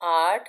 8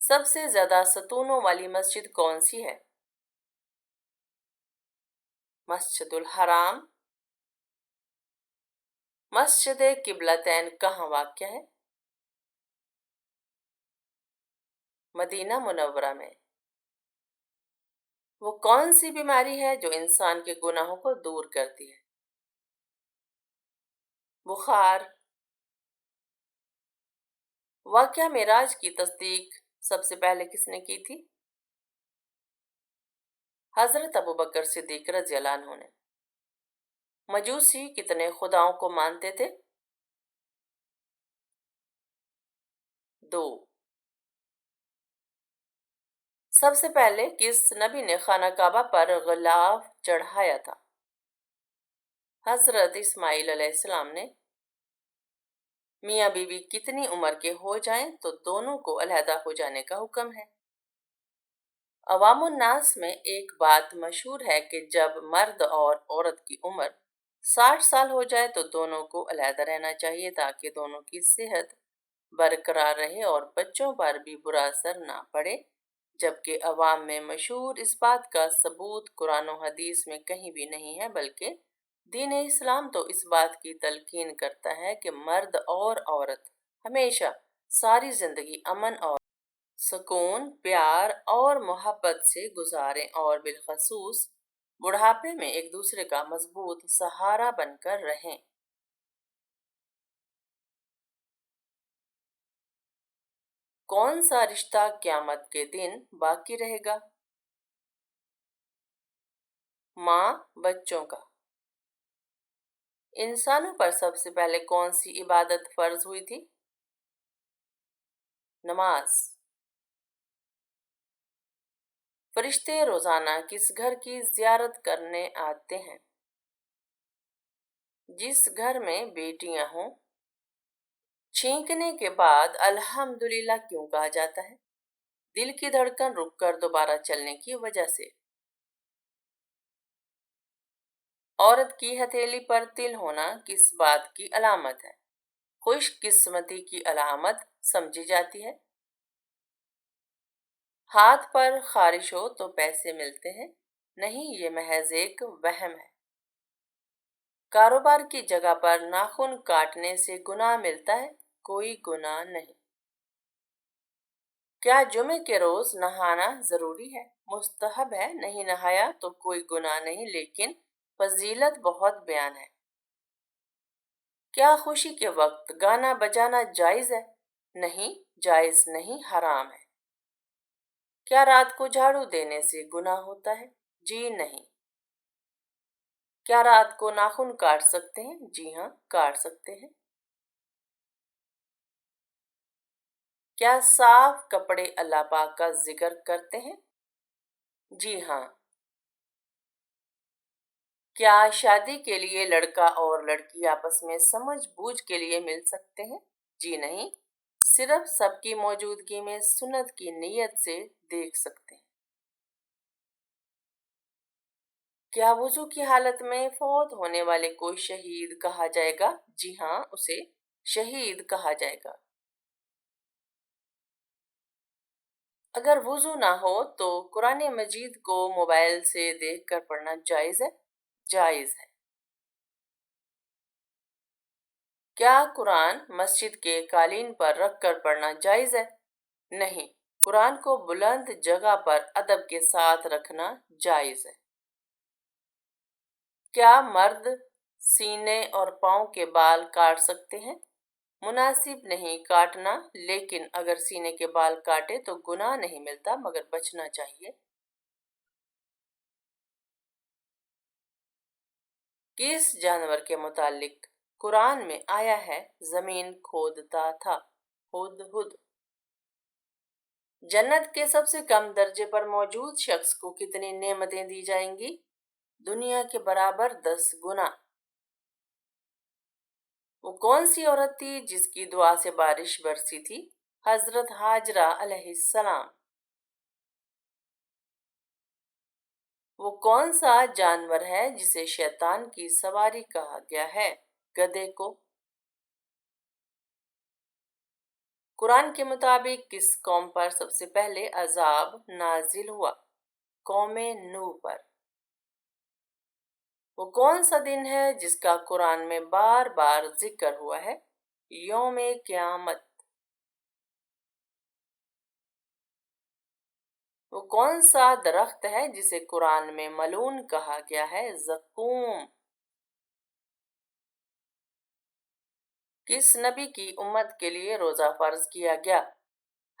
سب سے زیادہ ستونوں والی مسجد کون سی ہے؟ مسجد الحرام۔ مسجد قبلتین کہاں واقع ہے؟ مدینہ منورہ میں۔ وہ کون سی بیماری ہے جو انسان کے گناہوں کو دور کرتی ہے؟ بخار۔ واقعہ معراج کی تصدیق سب سے پہلے کس نے کی تھی؟ حضرت ابوبکر صدیق رضی اللہ عنہ نے۔ مجوسی کتنے خداؤں کو مانتے تھے؟ 2۔ سب سے پہلے کس نبی نے خانہ کعبہ پر غلاف چڑھایا تھا؟ حضرت اسماعیل علیہ السلام نے۔ میاں بیوی کتنی عمر کے ہو جائیں تو دونوں کو علیحدہ ہو جانے کا حکم ہے؟ عوام الناس میں ایک بات مشہور ہے کہ جب مرد اور عورت کی عمر 60 سال ہو جائے تو دونوں کو علیحدہ رہنا چاہیے تاکہ دونوں کی صحت برقرار رہے اور بچوں پر بھی برا اثر نہ پڑے، جبکہ عوام میں مشہور اس بات کا ثبوت قرآن و حدیث میں کہیں بھی نہیں ہے، بلکہ دین اسلام تو اس بات کی تلقین کرتا ہے کہ مرد اور عورت ہمیشہ ساری زندگی امن اور سکون، پیار اور محبت سے گزاریں اور بالخصوص بڑھاپے میں ایک دوسرے کا مضبوط سہارا بن کر رہیں۔ کون سا رشتہ قیامت کے دن باقی رہے گا؟ ماں بچوں کا۔ انسانوں پر سب سے پہلے کون سی عبادت فرض ہوئی تھی؟ نماز۔ فرشتے روزانہ کس گھر کی زیارت کرنے آتے ہیں؟ جس گھر میں بیٹیاں ہوں۔ چھینکنے کے بعد الحمدللہ کیوں کہا جاتا ہے؟ دل کی دھڑکن رک کر دوبارہ چلنے کی وجہ سے۔ عورت کی ہتھیلی پر تل ہونا کس بات کی علامت ہے؟ خوش قسمتی کی علامت سمجھی جاتی ہے۔ ہاتھ پر خارش ہو تو پیسے ملتے ہیں؟ نہیں، یہ محض ایک وہم ہے۔ کاروبار کی جگہ پر ناخن کاٹنے سے گناہ ملتا ہے؟ کوئی گناہ نہیں۔ کیا جمعے کے روز نہانا ضروری ہے؟ مستحب ہے، نہیں نہایا تو کوئی گناہ نہیں، لیکن فضیلت بہت بیان ہے۔ کیا خوشی کے وقت گانا بجانا جائز ہے؟ نہیں، جائز نہیں، حرام ہے۔ کیا رات کو جھاڑو دینے سے گناہ ہوتا ہے؟ جی نہیں۔ کیا رات کو ناخن کاٹ سکتے ہیں؟ جی ہاں، کاٹ سکتے ہیں۔ کیا صاف کپڑے اللہ پاک کا ذکر کرتے ہیں؟ جی ہاں۔ کیا شادی کے لیے لڑکا اور لڑکی آپس میں سمجھ بوجھ کے لیے مل سکتے ہیں؟ جی نہیں، صرف سب کی موجودگی میں سنت کی نیت سے دیکھ سکتے ہیں۔ کیا وضو کی حالت میں فوت ہونے والے کو شہید کہا جائے گا؟ جی ہاں، اسے شہید کہا جائے گا۔ اگر وضو نہ ہو تو قرآن مجید کو موبائل سے دیکھ کر پڑھنا جائز ہے؟ جائز ہے۔ کیا قرآن مسجد کے قالین پر رکھ کر پڑھنا جائز ہے؟ نہیں، قرآن کو بلند جگہ پر ادب کے ساتھ رکھنا جائز ہے۔ کیا مرد سینے اور پاؤں کے بال کاٹ سکتے ہیں؟ مناسب نہیں کاٹنا، لیکن اگر سینے کے بال کاٹے تو گناہ نہیں ملتا، مگر بچنا چاہیے۔ کس جانور کے متعلق قرآن میں آیا ہے زمین کھودتا تھا؟ ہدہد۔ جنت کے سب سے کم درجے پر موجود شخص کو کتنی نعمتیں دی جائیں گی؟ دنیا کے برابر 10 گنا۔ وہ کون سی عورت تھی جس کی دعا سے بارش برسی تھی؟ حضرت ہاجرہ علیہ السلام۔ وہ کون سا جانور ہے جسے شیطان کی سواری کہا گیا ہے؟ گدھے کو۔ قرآن کے مطابق کس قوم پر سب سے پہلے عذاب نازل ہوا؟ قوم نوح پر۔ وہ کون سا دن ہے جس کا قرآن میں بار بار ذکر ہوا ہے؟ یوم قیامت۔ وہ کون سا درخت ہے جسے قرآن میں ملعون کہا گیا ہے؟ زقوم۔ کس نبی کی امت کے لیے روزہ فرض کیا گیا؟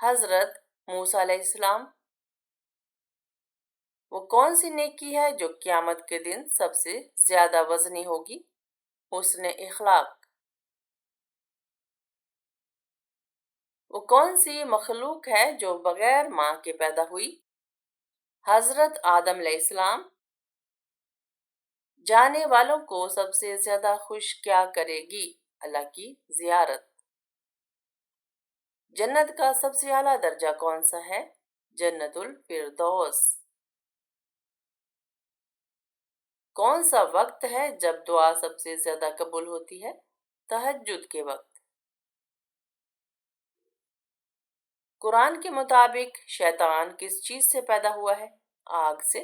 حضرت موسیٰ علیہ السلام۔ وہ کون سی نیکی ہے جو قیامت کے دن سب سے زیادہ وزنی ہوگی؟ حسن اخلاق۔ وہ کون سی مخلوق ہے جو بغیر ماں کے پیدا ہوئی؟ حضرت آدم علیہ السلام۔ جانے والوں کو سب سے زیادہ خوش کیا کرے گی؟ اللہ کی زیارت۔ جنت کا سب سے اعلیٰ درجہ کون سا ہے؟ جنت الفردوس۔ کون سا وقت ہے جب دعا سب سے زیادہ قبول ہوتی ہے؟ تہجد کے وقت۔ قرآن کے مطابق شیطان کس چیز سے پیدا ہوا ہے؟ آگ سے۔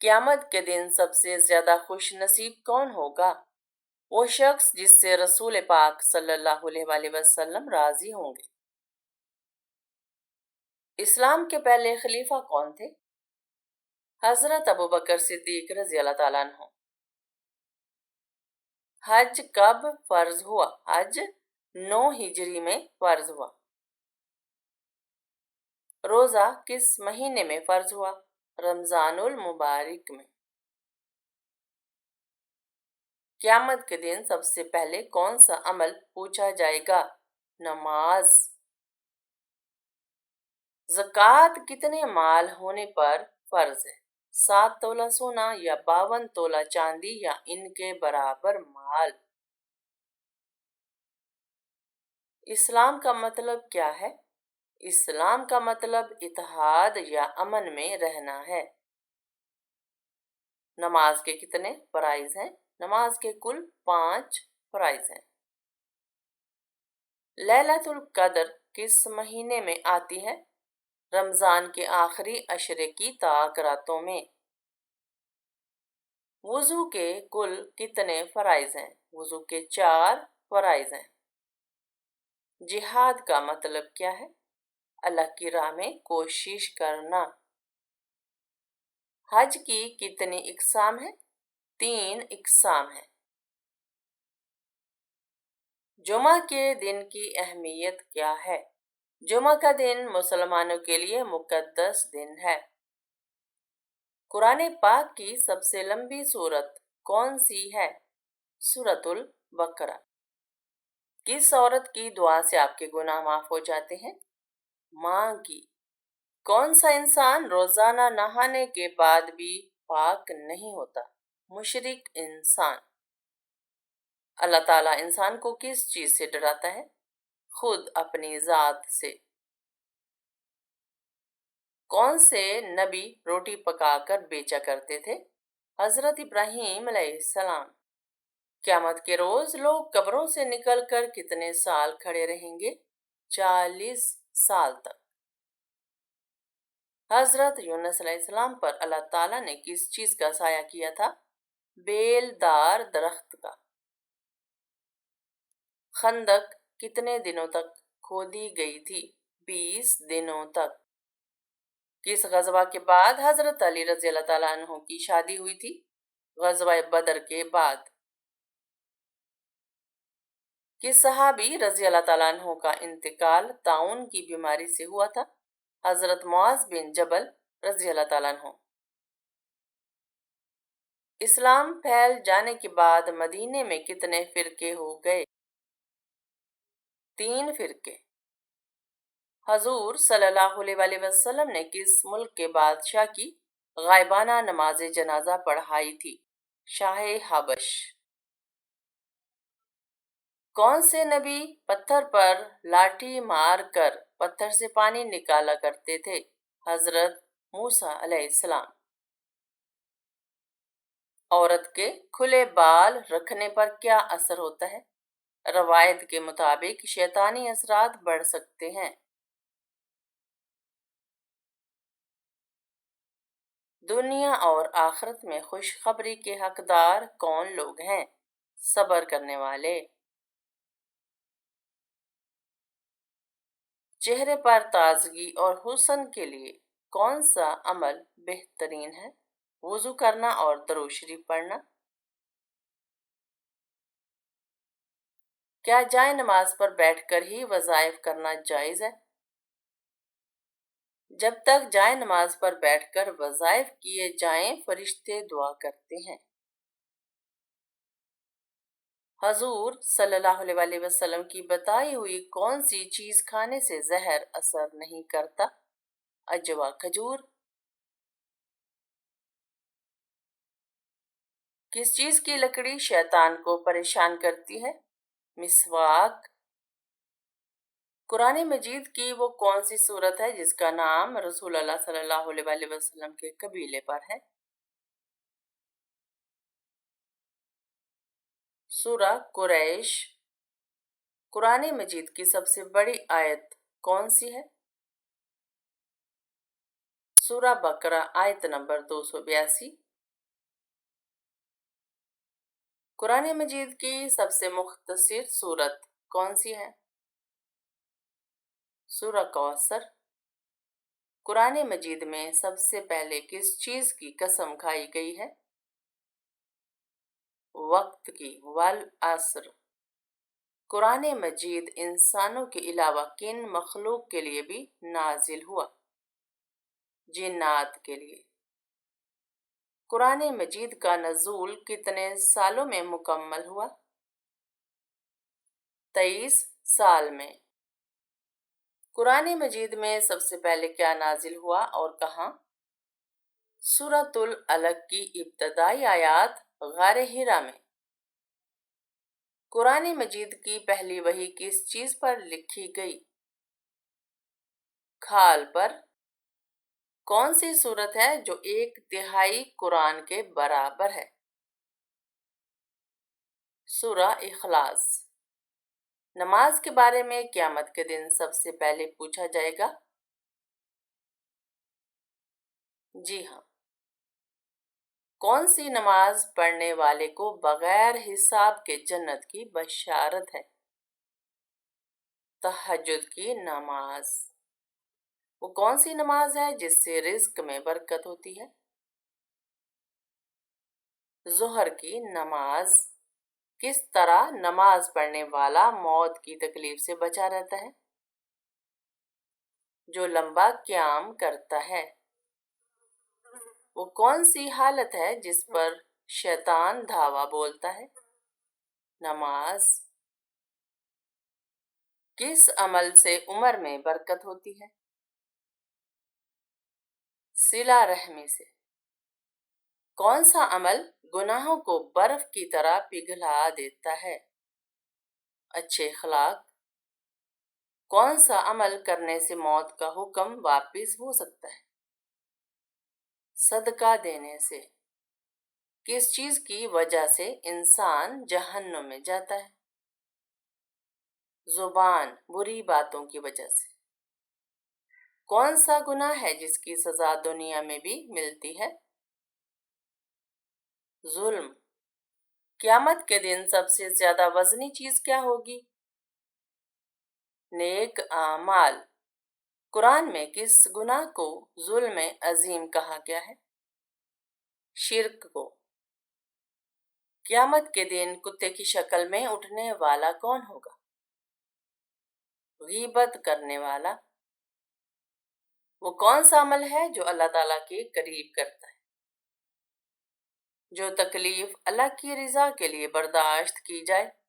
قیامت کے دن سب سے زیادہ خوش نصیب کون ہوگا؟ وہ شخص جس سے رسول پاک صلی اللہ علیہ وآلہ وسلم راضی ہوں گے۔ اسلام کے پہلے خلیفہ کون تھے؟ حضرت ابوبکر صدیق رضی اللہ تعالیٰ عنہ۔ حج کب فرض ہوا؟ حج 9 ہجری میں فرض ہوا۔ روزہ کس مہینے میں فرض ہوا؟ رمضان المبارک میں۔ قیامت کے دن سب سے پہلے کون سا عمل پوچھا جائے گا؟ نماز۔ زکوٰۃ کتنے مال ہونے پر فرض ہے؟ 7 تولہ سونا یا 52 تولہ چاندی یا ان کے برابر مال۔ اسلام کا مطلب کیا ہے؟ اسلام کا مطلب اتحاد یا امن میں رہنا ہے۔ نماز کے کتنے فرائض ہیں؟ نماز کے کل 5 فرائض ہیں۔ لیلۃ القدر کس مہینے میں آتی ہے؟ رمضان کے آخری عشرے کی طاق راتوں میں۔ وضو کے کل کتنے فرائض ہیں؟ وضو کے 4 فرائض ہیں۔ جہاد کا مطلب کیا ہے؟ اللہ کی راہ میں کوشش کرنا۔ حج کی کتنی اقسام ہیں؟ 3 اقسام ہیں۔ جمعہ کے دن کی اہمیت کیا ہے؟ جمعہ کا دن مسلمانوں کے لیے مقدس دن ہے۔ قرآن پاک کی سب سے لمبی سورت کون سی ہے؟ سورۃ البقرہ۔ کس عورت کی دعا سے آپ کے گناہ معاف ہو جاتے ہیں؟ ماں کی۔ کون سا انسان روزانہ نہانے کے بعد بھی پاک نہیں ہوتا؟ مشرک انسان۔ اللہ تعالیٰ انسان کو کس چیز سے ڈراتا ہے؟ خود اپنی ذات سے۔ کون سے نبی روٹی پکا کر بیچا کرتے تھے؟ حضرت ابراہیم علیہ السلام۔ قیامت کے روز لوگ قبروں سے نکل کر کتنے سال کھڑے رہیں گے؟ 40 سال تک۔ حضرت یونس علیہ السلام پر اللہ تعالیٰ نے کس چیز کا سایہ کیا تھا؟ بیل دار درخت کا۔ خندق کتنے دنوں تک کھودی گئی تھی؟ 20 دنوں تک۔ کس غزوہ کے بعد حضرت علی رضی اللہ تعالیٰ عنہ کی شادی ہوئی تھی؟ غزوہ بدر کے بعد۔ کس صحابی رضی اللہ تعالیٰ عنہ کا انتقال طاعون کی بیماری سے ہوا تھا؟ حضرت معاذ بن جبل رضی اللہ تعالیٰ عنہ۔ اسلام پھیل جانے کے بعد مدینے میں کتنے فرقے ہو گئے؟ 3 فرقے۔ حضور صلی اللہ علیہ وآلہ وسلم نے کس ملک کے بادشاہ کی غائبانہ نماز جنازہ پڑھائی تھی؟ شاہ حبش۔ کون سے نبی پتھر پر لاٹھی مار کر پتھر سے پانی نکالا کرتے تھے؟ حضرت موسیٰ علیہ السلام۔ عورت کے کھلے بال رکھنے پر کیا اثر ہوتا ہے؟ روایت کے مطابق شیطانی اثرات بڑھ سکتے ہیں۔ دنیا اور آخرت میں خوشخبری کے حقدار کون لوگ ہیں؟ صبر کرنے والے۔ چہرے پر تازگی اور حسن کے لیے کون سا عمل بہترین ہے؟ وضو کرنا اور درود شریف پڑھنا۔ کیا جائے نماز پر بیٹھ کر ہی وظائف کرنا جائز ہے؟ جب تک جائے نماز پر بیٹھ کر وظائف کیے جائیں فرشتے دعا کرتے ہیں۔ حضور صلی اللہ علیہ وسلم کی بتائی ہوئی کون سی چیز کھانے سے زہر اثر نہیں کرتا؟ اجوا، کھجور۔ کس چیز کی لکڑی شیطان کو پریشان کرتی ہے؟ مسواک۔ قرآن مجید کی وہ کون سی سورت ہے جس کا نام رسول اللہ صلی اللہ علیہ وسلم کے قبیلے پر ہے؟ سورہ قریش۔ قرآن مجید کی سب سے بڑی آیت کون سی ہے؟ سورہ بقرہ آیت نمبر 282۔ قرآن مجید کی سب سے مختصر سورت کون سی ہے؟ سورہ کوثر۔ قرآن مجید میں سب سے پہلے کس چیز کی قسم کھائی گئی ہے؟ وقت کی، والعصر۔ قرآن مجید انسانوں کے علاوہ کن مخلوق کے لیے بھی نازل ہوا؟ جنات کے لیے۔ قرآن مجید کا نزول کتنے سالوں میں مکمل ہوا؟ 23 سال میں۔ قرآن مجید میں سب سے پہلے کیا نازل ہوا اور کہاں؟ سورۃ العلق کی ابتدائی آیات غار حرا میں۔ قرآن مجید کی پہلی وحی کس چیز پر لکھی گئی؟ کھال پر۔ کون سی سورت ہے جو 1/3 قرآن کے برابر ہے؟ سورہ اخلاص۔ نماز کے بارے میں قیامت کے دن سب سے پہلے پوچھا جائے گا؟ جی ہاں۔ کون سی نماز پڑھنے والے کو بغیر حساب کے جنت کی بشارت ہے؟ تہجد کی نماز۔ وہ کون سی نماز ہے جس سے رزق میں برکت ہوتی ہے؟ ظہر کی نماز۔ کس طرح نماز پڑھنے والا موت کی تکلیف سے بچا رہتا ہے؟ جو لمبا قیام کرتا ہے۔ وہ کون سی حالت ہے جس پر شیطان دھاوا بولتا ہے؟ نماز۔ کس عمل سے عمر میں برکت ہوتی ہے؟ صلہ رحمی سے۔ کون سا عمل گناہوں کو برف کی طرح پگھلا دیتا ہے؟ اچھے اخلاق۔ کون سا عمل کرنے سے موت کا حکم واپس ہو سکتا ہے؟ صدقہ دینے سے۔ کس چیز کی وجہ سے انسان جہنم میں جاتا ہے؟ زبان، بری باتوں کی وجہ سے۔ کون سا گناہ ہے جس کی سزا دنیا میں بھی ملتی ہے؟ ظلم۔ قیامت کے دن سب سے زیادہ وزنی چیز کیا ہوگی؟ نیک اعمال۔ قرآن میں کس گناہ کو ظلم عظیم کہا گیا ہے؟ شرک کو۔ قیامت کے دن کتے کی شکل میں اٹھنے والا کون ہوگا؟ غیبت کرنے والا۔ وہ کون سا عمل ہے جو اللہ تعالیٰ کے قریب کرتا ہے؟ جو تکلیف اللہ کی رضا کے لیے برداشت کی جائے۔